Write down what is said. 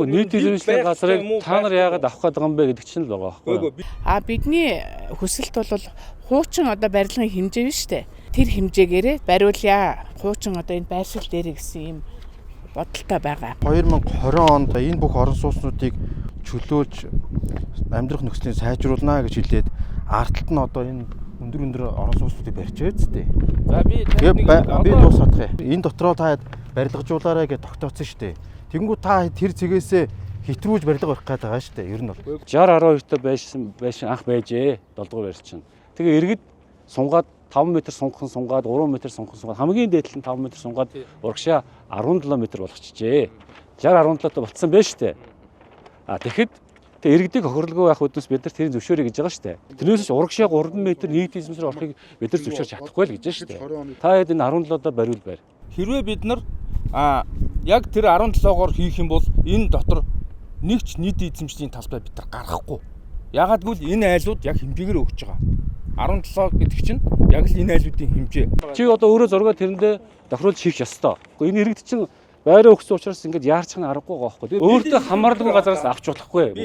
Нийт эзэмшлийн газрыг та нар яагаад авах гэдэг юм бэ гэдэг чинь л байгаа байхгүй. Бидний хүсэлт бол хуучин одоо барилгын хэмжээ биш үү? Тэр хэмжээгээрээ бариулъя. Хуучин одоо энэ байршил дээр гэсэн юм бодолтой байгаа. 2020 онд энэ бүх орон сууцнуудыг чөлөөлж амьдрах нөхцөлийг сайжруулна гэж хэлээд ардталт нь одоо энэ өндөр орон сууцнуудыг барьчээ зү. За би дуусгах юм. Энэ дотроо та барилгажуулаарай гэж тогтооцсон шүү дээ. Тэнгүү та тэр цэгээсээ хитрүүлж барилга барих гээд байгаа шүү дээ. Ер нь бол 60-12 та байшин анх байжээ. 7 дугаар байр чинь. Тэгээ иргэд сунгаад 5 м сунгаад 3 м сунгаад хамгийн дээдл нь 5 м сунгаад урагшаа 17 м болгочихжээ. 60-17 та болцсон байж тээ. Тэгэхэд иргэдийг хохирлгүй байх үднэс бид нар тэрийг зөвшөөрэй гэж байгаа шүү дээ. Тэрнээс урагшаа 3 м нийт эзэмшрээр орохыг бид нар зөвшөөрч чадахгүй л гэж байна шүү дээ. Та хэд энэ 17-оо бариул байр. Хэрвээ бид нар яг тэр 17-оор хийх юм бол энэ дотор нэг ч нийт эзэмшлийн талбай бид нар гаргахгүй. Ягаад гэвэл энэ айлууд яг хэмжээгээр өгч байгаа. 17 гэдэг чинь яг л энэ айлуудын хэмжээ. Чи одоо өөрөө зургаа тэрэндээ тохируулж хийх ёстой. Гэхдээ энэ иргэд чинь байраа өгсөн учраас ингээд яарчих нь аргагүй байгаа байхгүй. Өөртөө хамаарлаггүй газараас авч болохгүй.